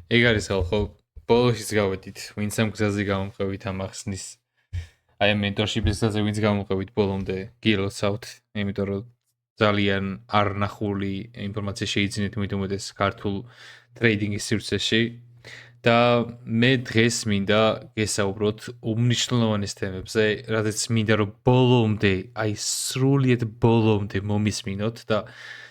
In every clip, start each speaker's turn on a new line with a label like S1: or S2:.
S1: ეგ არის ხალხო ბოლოშიც გავედით ვინც ამ გზაზე გამომყევით ამ ახსნის აი ამ mentorship-ის გზაზე ვინც გამომყევით ბოლომდე გილოცავთ იმიტომ რომ ძალიან არნახული ინფორმაცია შეიძინეთ მithumedes ქართულ ტრეიდინგის სივრცეში და მე დღეს მინდა გესაუბროთ უმნიშვნელოვანეს თემებზე, რადგან მინდა რომ ბოლომდე, აი სრულიად ბოლომდე მომისმინოთ და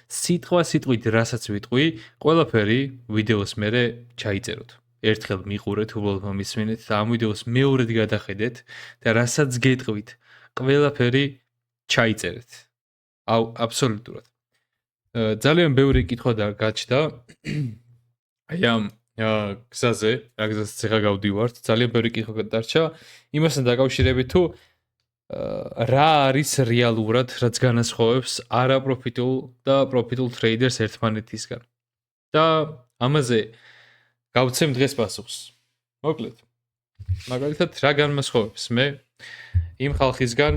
S1: სიტყვით რასაც ვიტყვი, ყველაფერი ვიდეოს მერე ჩაიწეროთ. ერთხელ მიყურეთ, უბრალოდ მომისმინეთ და ამ ვიდეოს მეორედ გადახედეთ და რასაც გეტყვით, ყველაფერი ჩაიწერეთ. აუ, აბსოლუტურად. ძალიან ბევრი კითხვა გაჩნდა. აი ამ გზაზე, რა გზაზეც ახლა გავდივართ, ძალიან ბევრი კითხვა დარჩა. იმასთან დაკავშირებით თუ რა არის რეალურად, რაც განასხვავებს არაპროფიტულ და პროფიტულ ტრეიდერს ერთმანეთისგან. და ამაზე გავცემ დღეს პასუხს. მოკლედ. მაგალითად, რა განმასხვავებს მე იმ ხალხისგან,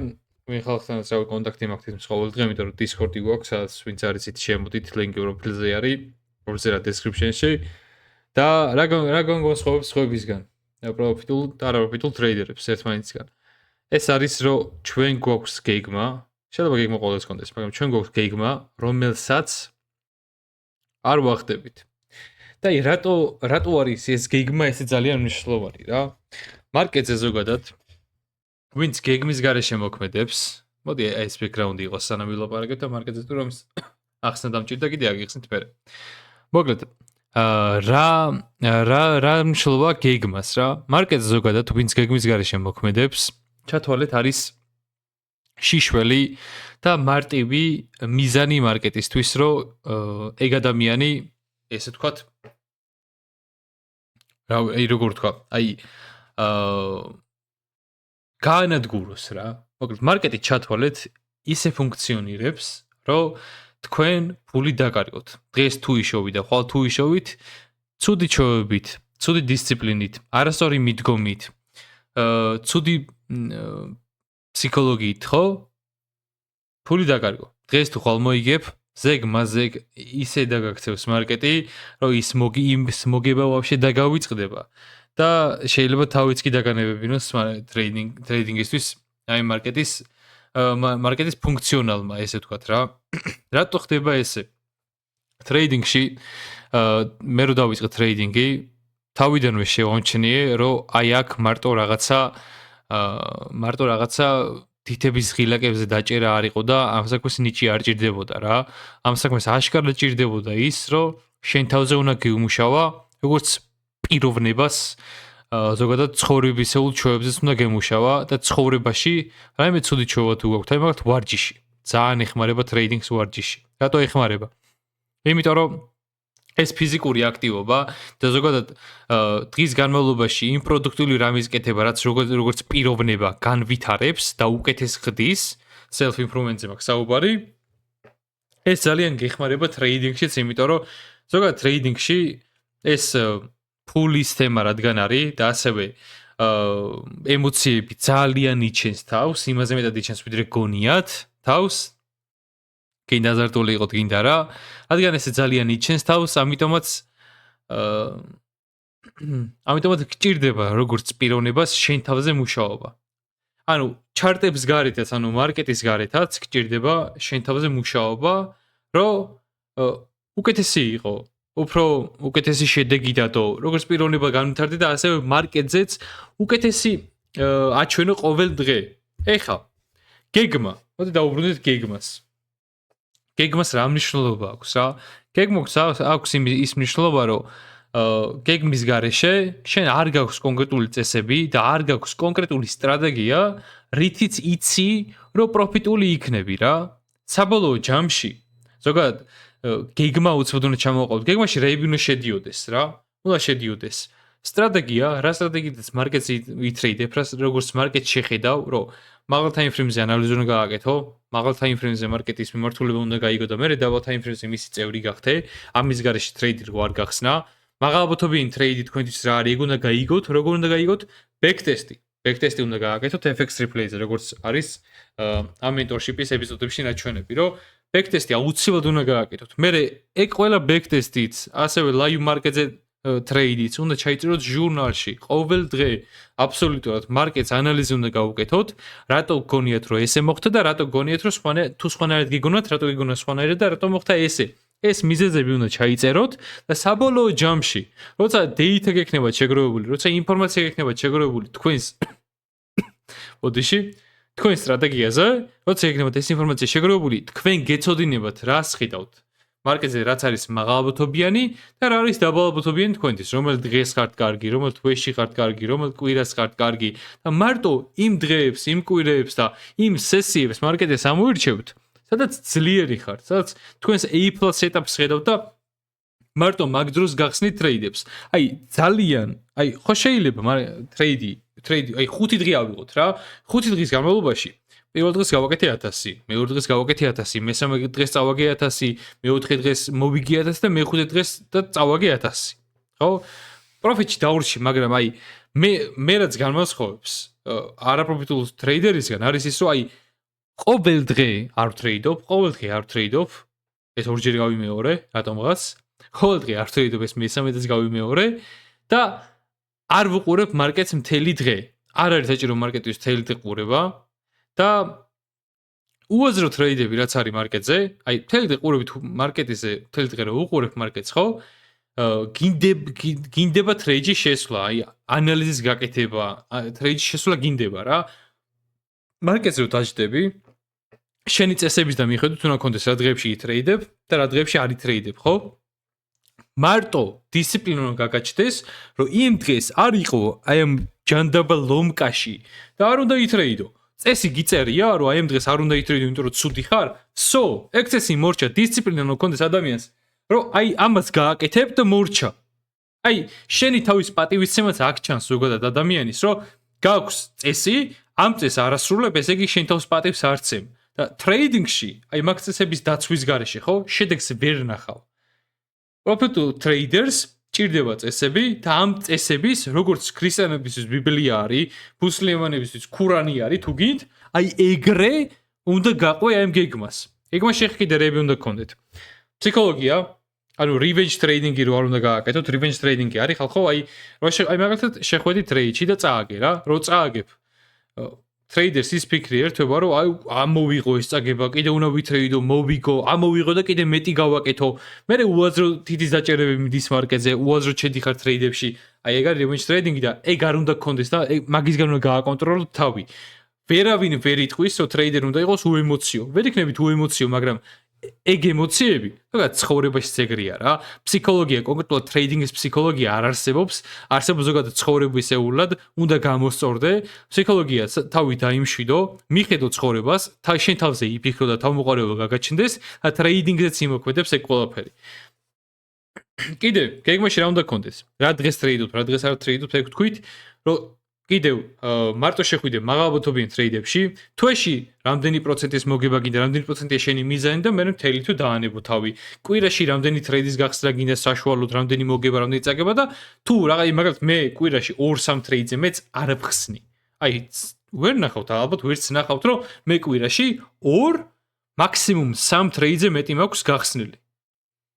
S1: ვინ ხალხთანაც რავი კონტაქტი მაქვს ყოველ დღე, იმიტომ რომ Discord-ი გვაქვს, სადაც ვინც არის იცით შემოდით, ლინკი პროფილზე არის, პროფილზე description-ში. და რა განსხვავებს სხვებისგან? პროფიტულ და არაპროფიტულ ტრეიდერებს ერთმანეთისგან. ეს არის რომ ჩვენ გვაქვს გეგმა, შეიძლება გეგმა ყოველს კონდეს, მაგრამ ჩვენ გვაქვს გეგმა, რომელსაც არ ვახდებით. და აი რატო არის ეს გეგმა ესე ძალიან მნიშვნელოვანი რა? მარკეტზე ზოგადად ვინც გეგმის გარეშე მოქმედებს, მოდი ეს ბექგრაუნდი იყოს სანამ ვილაპარაკებ და მარკეტზე თუ რომ ახსნა დამჭირდა კიდე აგიხსნით მერე. მოკლედ რა მნიშვნელობა გეგმას რა? მარკეტზე ზოგადად ვინც გეგმის გარეშე მოქმედებს, ჩათვალეთ არის შიშველი და მარტივი მიზანი მარკეტისთვის, რომ ეგ ადამიანი ესე ვთქვათ როგორ ვთქვა, აი გაანადგუროს რა. მოკლედ მარკეტი ჩათვალეთ ისე ფუნქციონირებს, რომ თქვენ ფული დაკარგოთ. დღეს თუ იშოვით და ხვალ თუ იშოვით, ცუდი ჩვევებით, ცუდი დისციპლინით, არასწორი მიდგომით, ცუდი ფსიქოლოგიით, ხო? ფული დაკარგო. დღეს თუ ხვალ მოიგებ, ზეგ-მაზეგ ისე დაგაქცევს მარკეტი, რომ ის მოგება ვაფშე დაგავიწყდება. და შეიძლება თავიც კი დაგანებებინოს ტრეიდინგისთვის, აი მარკეტის ფუნქციონალმა, ესე ვთქვათ რა. რატო ხდება ესე? ტრეიდინგში მე რო დავიწყე ტრეიდინგი, თავიდანვე შევამჩნიე, რომ აი აქ მარტო რაღაცა თითების ღილაკებზე დაჭერა არ იყო და ამ საქმეს ნიჭი არ ჭირდებოდა რა. ამ საქმეს აშკარად ჭირდებოდა ის, რომ შენ თავზე უნდა გეუმუშავა, როგორც პიროვნებას, ზოგადად ცხოვრებისეულ ჩვევებზეც უნდა გემუშავა და ცხოვრებაში რაიმე ცუდი ჩვევა თუ გაქვთ, აი მაგათ ვარჯიში. ძალიან ეხმარება ტრეიდინგს ვარჯიში. რატო ეხმარება? იმიტომ რომ ეს ფიზიკური აქტივობა და ზოგადად დღის განმავლობაში იმ პროდუქტიული რამის კეთება, რაც როგორც პიროვნება განვითარებს და უკეთეს ხდის, self improvement-ზე მაქვს საუბარი, ეს ძალიან გეხმარება ტრეიდინგშიც, იმიტომ რომ ზოგადად ტრეიდინგში ეს ფულის თემა რადგან არის და ასევე ემოციები ძალიან იჩენს თავს, იმაზე მეტად იჩენს ვიდრე გონიათ თავს. გინდა აზარტული იყოთ, გინდა რა. რადგან ესე ძალიან იჩენს თავს, ამიტომაც გჭირდება როგორც პიროვნებას შენ თავზე მუშაობა. ანუ ჩარტებს გარეთაც, ანუ მარკეტის გარეთაც გჭირდება შენ თავზე მუშაობა, რომ უკეთესი იყო, უფრო უკეთესი შედეგი დადო, როგორც პიროვნება განვითარდე და ასევე მარკეტზეც უკეთესი აჩვენო ყოველ დღე. ეხლა გეგმა, მოდი დავუბრუნდეთ გეგმას. გეგმას რა მნიშვნელობა აქვს რა? გეგმას აქვს ის მნიშვნელობა, რომ გეგმის გარეშე შენ არ გაქვს კონკრეტული წესები და არ გაქვს კონკრეტული სტრატეგია, რითიც იცი, რომ პროფიტული იქნები რა. საბოლოო ჯამში ზოგადად გეგმა უცბად უნდა ჩამოვყავთ. გეგმაში რეები უნდა შედიოდეს რა. უნდა შედიოდეს. სტრატეგია, რა სტრატეგიითაც მარკეტს ითრეიდებ, როგორც მარკეტს შეხედავ, რომ მაღალ ტაიმფრეიმზე ანალიზი უნდა გააკეთო, მაღალ ტაიმფრეიმზე მარკეტის მიმართულება უნდა გაიგო და მე დაბალ ტაიმფრეიმზე მისი წევრი გახდე, ამის გარეშე ტრეიდი რო არ გახსნა, მაღალბოთობიანი ტრეიდი თქვენთვის რა არის, ეგ უნდა გაიგოთ, როგორ უნდა გაიგოთ? ბექტესტი. ბექტესტი უნდა გააკეთოთ FX Replay-ზე, როგორც არის ამ mentorship-ის ეპიზოდებში ნაჩვენები, რომ ბექტესტი აუცილებლად უნდა გააკეთოთ. მე ეგ ყველა ბექტესტიც, ასევე live market-ზე ტრეიდიც უნდა ჩაიწეროთ ჟურნალში ყოველ დღე აბსოლუტურად მარკეტს ანალიზი უნდა გავუკეთოთ რატო გგონიათ რომ ესე მოხდა და რატო გგონიათ რომ სხვანაირად გიგონათ რატო გიგონა სხვანაირად და რატო მოხდა ესე ეს მიზეზები უნდა ჩაიწეროთ და საბოლოო ჯამში როცა დეიტა გექნება შეგროვებული როცა ინფორმაცია გექნება შეგროვებული თქვენს ოდიში თქვენ სტრატეგიაზე როცა გექნებათ ეს ინფორმაცია შეგროვებული თქვენ გეცოდინებათ რას ხედავთ მარკეტზე რაც არის მაღალბუთობიანი და რა არის დაბალბუთობიანი თქვენთვის რომელ დღეს ხართ კარგი რომელ თვეში ხართ კარგი რომელ კვირას ხართ კარგი და მარტო იმ დღეებს იმ კვირეებს და იმ სესიებს მარკეტეს ამოირჩევთ სადაც ძლიერი ხართ სადაც თქვენს A+ setup-ს ხედავთ და მარტო მაგ დროს გახსნით ტრეიდებს აი ძალიან აი ხო შეიძლება ტრეიდი აი 5 დღე ავიღოთ რა 5 დღის განმავლობაში პირველ დღეს გავაკეთე 1000 მეორე დღეს გავაკეთე 1000 მესამე დღეს წავაგე 1000 მეოთხე დღეს მოვიგე 1000 და მეხუთე დღეს და წავაგე 1000 ხო პროფიტში დაურჩი მაგრამ აი მე რაც განმასხვავებს არაპროფიტულ ტრეიდერისგან არის ის რომ აი ყოველ დღე არ ვტრეიდობ ეს ორჯერ გავიმეორე რატომღაც ყოველ დღე არ ვტრეიდობ ეს მესამე დღეს გავიმეორე და არ ვუყურებ მარკეტს მთელი დღე არ არის საჭირო მარკეტის მთელი დღე ყურება და უაზრო ტრეიდები რაც არის მარკეტზე, აი მთელი დღე ყურებით მარკეტზე, მთელი დღე რო უყურებ მარკეტს, ხო? გინდება ტრეიჯის შესვლა, აი ანალიზის გაკეთება, ტრეიჯის შესვლა გინდება რა. მარკეტზე რო დაждები, შენი წესების და მიხედვით უნდა კონდეს რა დღეებში იტრეიდებ და რა დღეებში არ იტრეიდებ, ხო? მარტო დისციპლინა უნდა გაგაჩნდეს, რომ იმ დღეს არ იყო აი ამ ჯანდაბა ლომკაში და არ უნდა იტრეიდო. წესი გიწერია, რომ აი ამ დღეს არ უნდა იტრეიდო, იმიტომ რომ ცუდი ხარ? სო, ეგ წესი მორჩა, დისციპლინა უნდა კონდეს ადამიანს, რომ აი ამას გააკეთებ და მორჩა. აი, შენი თავის პატივისცემაც აქ ჩანს ზოგადად ადამიანის, რომ გაქვს წესი, ამ წესს არასრულებ, ესე იგი შენ თავს პატივს არცემ. და ტრეიდინგში, აი მაგ წესების დაცვის გარეშე, ხო? შედეგს ვერ ნახავ. პროფიტულ ტრეიდერს ჭირდება წესები და ამ წესების, როგორც ქრისტიანებისთვის ბიბლია არის, მუსლიმანებისთვის ქურანი არის, თუ გინდ, აი ეგრე უნდა გაყვე ამ გეგმას. გეგმას შეხედერები უნდა გქონდეთ. ფსიქოლოგია, ანუ revenge trading-ი რო არ უნდა გააკეთოთ, revenge trading-ი არის ხალხო, აი მაგალითად შეხვედით ტრეიდში და წააგე რა, რო წააგებ. ტრეიდერს ის ფიქრი ერთვება, რომ აი ამოვიღო ეს წაგება, კიდე უნდა ვითრეიდო, მოვიგო, ამოვიღო და კიდე მეტი გავაკეთო. მერე უაზრო თითის დაჭერები მიდის მარკეტზე, უაზრო შედიხარ ტრეიდებში. აი ეგ არის revenge trading-ი და ეგ არ უნდა გქონდეს და მაგისგან უნდა გააკონტროლოთ თავი. ვერავინ ვერ იტყვის, რომ ტრეიდერი უნდა იყოს უემოციო. ვერ იქნებით უემოციო, მაგრამ ეგ ემოციები, ზოგადად ცხოვრებაში ეგრეა რა. ფსიქოლოგია, კონკრეტულად ტრეიდინგის ფსიქოლოგია არ არსებობს. არსებობს ზოგადად ცხოვრებისეულად, უნდა გამოსწორდე. ფსიქოლოგია თავი დაიმშვიდო, მიხედო ცხოვრებას, შენ თავზე იფიქრო და თავმოყარეობა გაგაჩნდეს, და ტრეიდინგზეც იმოქმედებს ეგ ყველაფერი. კიდე, გეგმაში რა უნდა გქონდეს? რა დღეს ტრეიდობ, რა დღეს არ ტრეიდობ, ეგ თქვით, რომ კიდევ მარტო შეხვიდე მაღალბუთობიან ტრეიდებში, თვეში რამდენი პროცენტის მოგება გინდა, რამდენი პროცენტია შენი მიზანი და მე მთელი თუ დაანებო თავი. კვირაში რამდენი ტრეიდის გახსნა გინდა საშუალოდ, რამდენი მოგება, რამდენი წაგება და თუ რაღაცა მაგალითად მე კვირაში 2-3 ტრეიდზე მეც არ ვხსნი. აი ვერ ნახავთ, ალბათ ვერც ნახავთ, რომ მე კვირაში 2 მაქსიმუმ 3 ტრეიდზე მეტი მაქვს გახსნილი.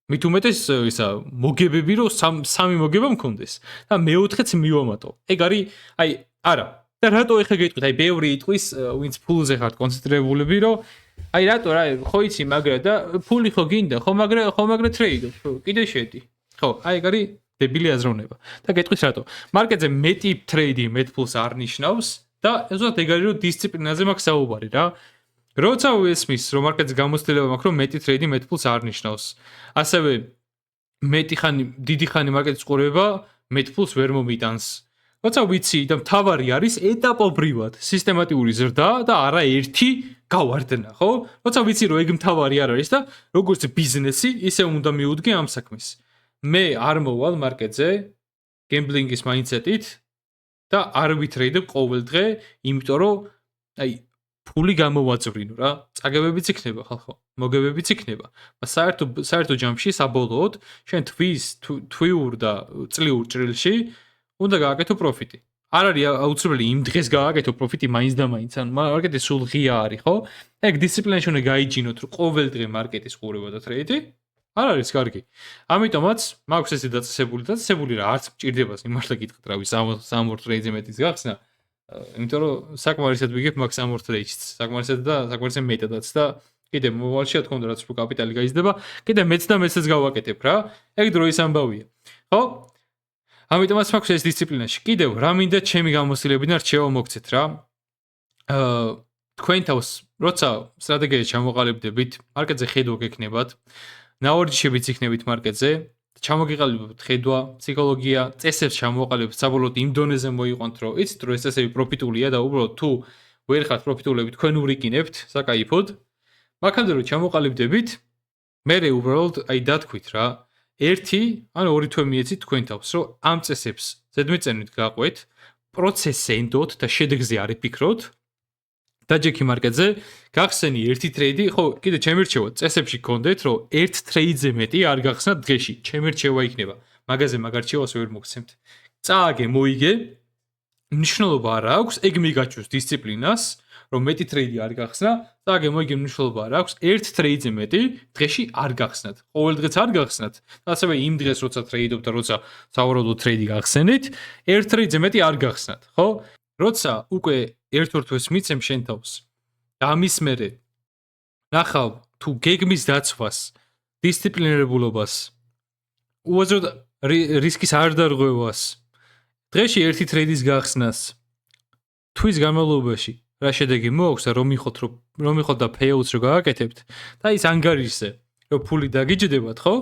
S1: მით უმეტეს ისა მოგებები რომ 3 მოგება მქონდეს და მეოთხეც მივამატო. ეგ არის აი არა. და რატო ეხა გეტყვით? აი ბევრი იტყვის, ვინც ფულზე ხართ კონცენტრირებულები, რომ აი რატო რა ხო იცი მაგრა და ფული ხო გინდა, ხო მაგრა ტრეიდობ. კიდე შედი. ხო, აი ეგ არის დებილი აზროვნება. და გეტყვის რატო? მარკეტზე მეტი ტრეიდი მეტ ფულს არ ნიშნავს და ზოგადად ეგ არის რომ დისციპლინაზე მაქვს საუბარი რა. როცა ვესმის, რომ მარკეტზე გამოცდილება მაქვს, რომ მეტი ტრეიდი მეტ ფულს არ ნიშნავს. ასევე დიდი ხანი მარკეტის ყურება მეტ ფულს ვერ მომიტანს. როცა ვიცი და მთავარი არის ეტაპობრივად სისტემატიური ზრდა და არა ერთი გავარდნა, ხო? როცა ვიცი რომ ეგ მთავარი არ არის და როგორც ბიზნესი, ისე უნდა მიუდგე ამ საქმეს. მე არ მოვალ მარკეტზე გემბლინგის მაინდსეტით და არ ვითრეიდებ ყოველ დღე, იმიტომ რომ აი ფული გამოვაწვრინო რა. წაგებებიც იქნება ხალხო, მოგებებიც იქნება. საერთო ჯამში საბოლოოდ შენ თვიურ და წლიურ ჭრილში უნდა გააკეთო პროფიტი. არ არის აუცილებელი იმ დღეს გააკეთო პროფიტი მაინც და მაინც. ან მარკეტი სულ ღია არის, ხო? ეგ დისციპლინაში უნდა გაიჯინოთ, რომ ყოველ დღე მარკეტის ყურება და ტრეიდი არ არის კარგი. ამიტომაც მაქვს ესე დაწესებული რა არც მჭირდება იმართლა გითხრათ რავი 3 ტრეიდზე მეტის გახსნა. იმიტომ რომ საკმარისად ვიგებ მაგ 3 ტრეიდს. საკმარისად და საკმარისად მეტადაც და კიდე მოვალში რა თქმა უნდა რაც უფრო კაპიტალი გაიზრდება, კიდე მეც გავაკეთებ რა. ეგ დროის ამბავია. ხო? ამიტომაც მაქვს ეს დისციპლინაში. კიდევ რა მინდა ჩემი გამოცდილებიდან რჩევა მოგცეთ რა. თქვენ თავს როცა სტრატეგია ჩამოყალიბდებით, მარკეტზე ხედვა გექნებათ, ნაوارჯიშებიც იქნებით მარკეტზე, ჩამოგიყალიბებთ ხედვა, ფსიქოლოგია, წესებს ჩამოყალიბებთ, საბოლოოდ იმ დონეზე მოიყვანთ, რომ იცით რომ ეს წესები პროფიტულია და უბრალოდ თუ ვერ ხართ პროფიტულები, თქვენ ურიგინებთ, საკაიფოდ. მაგამდე რომ ჩამოყალიბდებით, მე უბრალოდ აი დათქვით რა, ერთი ან ორი თვე მიეცით თქვენ თავს, რომ ამ წესებს ზედმეტწენით გაყვეთ, პროცესზე ენდოთ და შედეგზე არ იფიქროთ. დაჯექი მარკეტზე, გახსენი ერთი ტრეიდი, ხო, კიდე ჩემი რჩევა, წესებში გქონდეთ, რომ ერთ ტრეიდზე მეტი არ გახსნათ დღეში. ჩემი რჩევა იქნება. მაგაზე მაგარ რჩევას ვერ მოგცემთ. წააგე, მოიგე. მნიშვნელობა არ აქვს, ეგ მიგაჩვენს დისციპლინას, რომ მეტი ტრეიდი არ გახსნა, წააგე, მოიგე მნიშვნელობა არ აქვს, ერთ ტრეიდზე მეტი დღეში არ გახსნათ. ყოველ დღეც არ გახსნათ. ასევე იმ დღეს, როცა ტრეიდობთ და როცა სავარაუდო ტრეიდი გახსენით, ერთ ტრეიდზე მეტი არ გახსნათ, ხო? როცა უკვე ერთ-ერთ თვეს მიცემ შენ თავს და ამის მერე ნახავ თუ გეგმის დაცვას, დისციპლინირებულობას, უაზროდ რისკის არ დარღვევას, დღეში ერთი ტრეიდის გახსნას, თვის განმავლობაში რა შედეგი მოაქვს და რომ მიხოთ და payouts რო გააკეთებთ და ის ანგარიშზე რომ ფული დაგიჯდებათ, ხო?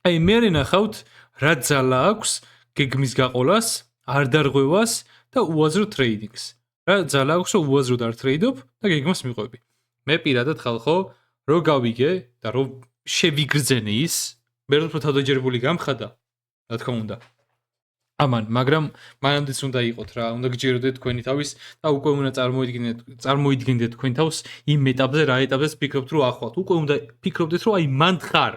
S1: აი მე ნახავთ რა ძალა აქვს გეგმის გაყოლას, არ დარღვევას და უაზრო ტრეიდინგს. რა ძალა აქვს რომ უაზროდ არ ტრეიდობ და გეგმას მიყვები. მე პირადად ხალხო რო გავიგე და რო შევიგრძენე ის, მე უფრო თავდაჯერებული გამხადა, რა თქმა უნდა. ამან, მაგრამ მანამდეც უნდა იყოთ რა, უნდა გჯეროდეთ თქვენი თავის და უკვე უნდა წარმოიდგინდეთ თქვენ თავს იმ ეტაპზე, რა ეტაპზეც ფიქრობთ რომ ახვალთ. უკვე უნდა ფიქრობდეთ რომ აი მანდ ხარ.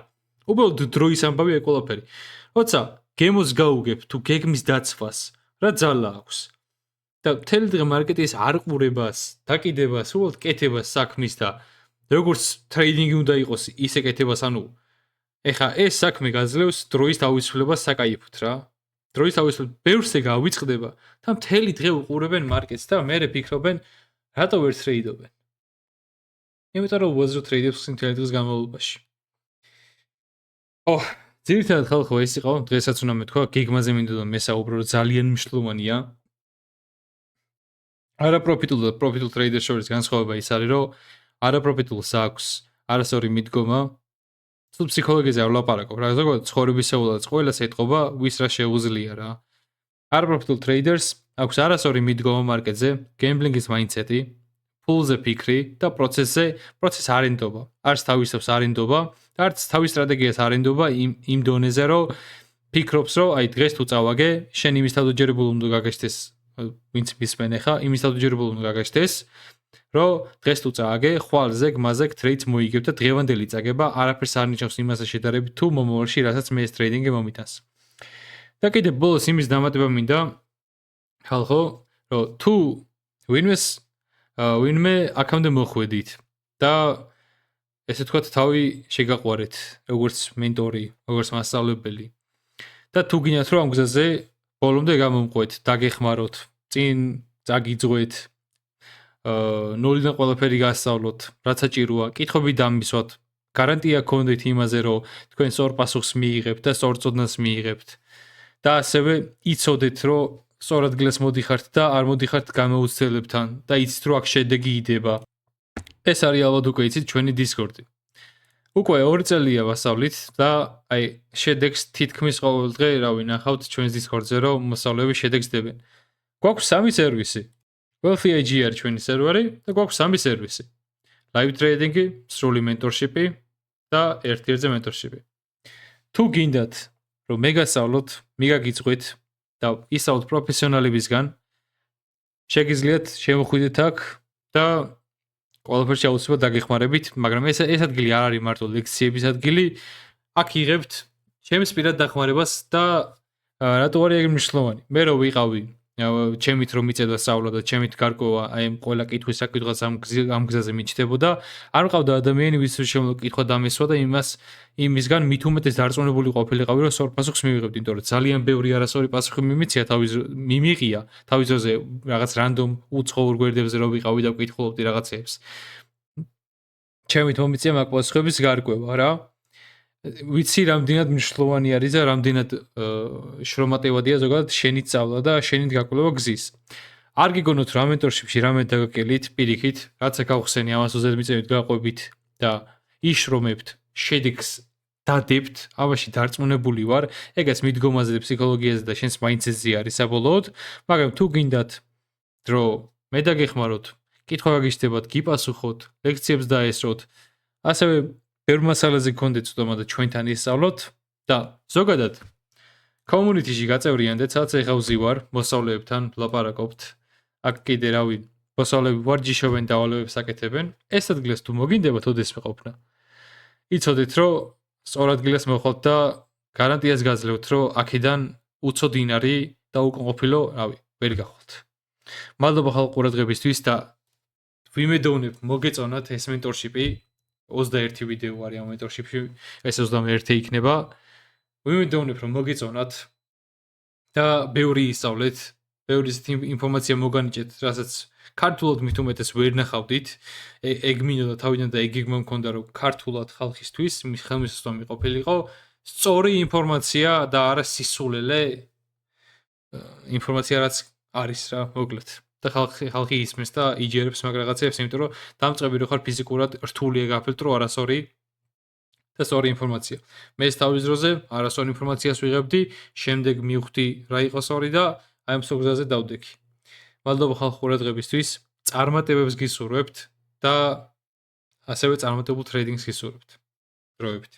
S1: უბრალოდ დროის ამბავია ეს ყველაფერი. როცა გემოს გაუგებ თუ გეგმის დაცვას, რა ძალა აქვს? და მთელი დღე მარკეტის არ ყურებას, დაკიდებას, უბრალოდ კეთებას საქმის და როგორც ტრეიდინგი უნდა იყოს, ისე კეთებას, ანუ ეხა ეს საქმე გაძლევს დროის თავისუფლებას საკაიფოდ რა. დროის თავისუფლება ბევრზე გავიწყდება და მთელი დღე უყურებენ მარკეტს და მერე ფიქრობენ, რატო ვერ ტრეიდობენ. იმიტომ რომ უაზრო ტრეიდებს მთელი დღის განმავლობაში. ძირითადად ხალხო ეს იყო, დღესაც უნდა მეთქვა, გეგმაზე მინდოდა მესაუბრო, რომ ძალიან მნიშვნელოვანია. არაპროფიტულ და პროფიტულ ტრეიდერს შორის განსხვავება ის არის, რომ არაპროფიტულს აქვს არასორი მიდგომა. თუ ფსიქოლოგიაზე არ ვლაპარაკობ, რა ზოგადად ცხოვრებისეულადაც ყველას ეთყობა, ვის რა შეუძლია რა. არაპროფიტულ ტრეიდერს აქვს არასორი მიდგომა მარკეტზე, გემბლინგის მაინდსეტი, ფულზე ფიქრი და პროცეს არენდობა. არც თავის თავს არენდობა, არც თავის სტრატეგიას არენდობა იმ დონეზე, რომ ფიქრობს, რომ აი დღეს თუ წავაგე, შენ იმის თავდაჯერებული უნდა გაგეშთეს, ვინც მისმენ ახლა, იმის თავდაჯერებული უნდა გაგეშთეს, რომ დღეს თუ წააგე, ხვალზე, გმაზე ტრეიდს მოიგებ და დღევანდელი წაგება არაფერს არ ნიშნავს იმასთან შედარებით, თუ მომავალში რასაც მე ეს ტრეიდინგი მომიტანს. და კიდე ბოლოს იმის დამატება მინდა, ხალხო, რომ თუ ვინმე აქამდე მოხვედით და ესე თქვა თავი შეგაყვარეთ, როგორც მენტორი, როგორც მასწავლებელი. და თუ გინდათ რომ ამ გზაზე ბოლომდე გამომყვეთ, დაგეხმაროთ, წინ წაგიძღვეთ, ნულიდან ყველაფერი გასწავლოთ, რაც საჭიროა, კითხვები დამისვათ, გარანტია გქონდეთ იმაზე, რომ თქვენ სწორ პასუხს მიიღებთ და სწორ წოდნას მიიღებთ. და ასევე იცოდეთ, რომ სწორ ადგილას მოდიხართ და არ მოდიხართ გამოუცდელებთან და იცით, რომ აქ შედეგი იდება. ეს არის ალბათ უკვე იცით ჩვენი Discord-ი. უკვე 2 წელია ვასწავლით და აი შედეგს თითქმის ყოველ დღე რა ვინახავთ ჩვენს Discord-ზე, რომ მოსწავლეები შედეგს დებენ. გვაქვს 3 სერვისი. Wealthy IG არის ჩვენი სერვერი და გვაქვს 3 სერვისი. Live trading-ი, სრული mentorship-ი და ერთ-ერთზე mentorship-ი. თუ გინდათ რომ მე გასწავლოთ, მიგაგიწყოთ და ისწავლოთ პროფესიონალებისგან, შეგიძლიათ შემოხვიდეთ აქ და ყველაფერში აუცილებლად დაგეხმარებით, მაგრამ ეს ადგილი არ არის მარტო ლექციების ადგილი. აქ იღებთ ჩემს პირად დახმარებას და რატო არის ეგ მნიშვნელოვანი? მე რო ვიყავი ჩემით რომ მიწევდა სწავლა და ჩემით გარკვევა აი ამ ყველა კითხვის საკითხს ამ გზაზე მიჩნდებოდა არ მყავდა ადამიანი ვის შემო კითხვა დამესვა და იმისგან მით უმეტეს დარწმუნებული ყოფილიყავი რომ სწორ პასუხს მივიღებდი იმიტომ რომ ძალიან ბევრი არასწორი პასუხი მიმიღია თავის დროზე რაღაც რანდომ უცხოურ გვერდებზე რო ვიყავი და ვკითხულობდი რაღაცეებს ჩემით მომიწია მაგ პასუხების გარკვევა რა ვიცი რამდენად მნიშვნელოვანი არის და რამდენად შრომატევადია ზოგადად შენით სწავლა და შენით გაკვლევა გზის. არ გიგონოთ რა მენტორშიპში რამე დაგაკელით პირიქით, რაცა გავხსენი ამას უზედ მიწევით გაყვებით და იშრომებთ, შედეგს დადებთ, ამაში დარწმუნებული ვარ, ეგაც მიდგომაზე და ფსიქოლოგიაზე და შენს მაინდსეტზე არის საბოლოოდ, მაგრამ თუ გინდათ რომ მე დაგეხმაროთ, კითხვა გაგიჩნდებათ, გიპასუხოთ, ლექციებს დაესწროთ, ასევე ბევრ მასალაზე გქონდეთ ცდომა და ჩვენთან ისწავლოთ და ზოგადად community-ში გაწევრიანდეთ, სადაც ეხა ვზივარ მოსწავლეებთან ვლაპარაკობთ. აქ კიდე რავი, მოსწავლეები ვარჯიშობენ და დავალებებს აკეთებენ. ეს ადგილას თუ მოგინდებათ ოდესმე ყოფნა. იცოდეთ, რომ სწორ ადგილას მოხვალთ და გარანტიას გაძლევთ, რომ აქედან უცოდინარი და უკმაყოფილო, რავი, ვერ გახვალთ. მადლობა ხალხ ყურადღებისთვის და ვიმედოვნებ მოგეწონათ ეს მენტორშიპი 21 ვიდეო არის ამ მენტორშიპში, ეს 21 იქნება. ვიმედოვნებ რომ მოგეწონათ და ბევრი ისწავლეთ, ბევრი ინფორმაცია მოგანიჭეთ, რასაც ქართულად მით უმეტეს ვერ ნახავდით. ეგ მინდოდა თავიდან და ეგ მქონდა რომ ქართულად ხალხისთვის ხელმისაწვდომი ყოფილიყო სწორი ინფორმაცია და არა სისულელე ინფორმაცია რაც არის რა, მოკლედ. და ხალხი ისმის და იჯერებს მაგ რაღაცებს, იმიტომ რომ დამწყები რო ხარ ფიზიკურად რთულია გაფილტრო არასწორი და სწორი ინფორმაცია. მე თავის დროზე არასწორი ინფორმაციას ვიღებდი, შემდეგ მივხვდი რა იყო სწორი და აი ამ სოგზაზე დავდექი. მადლობა ხალხ ყურადღებისთვის, წარმატებებს გისურვებთ და ასევე წარმატებულ ტრეიდინგს გისურვებთ. დროებით.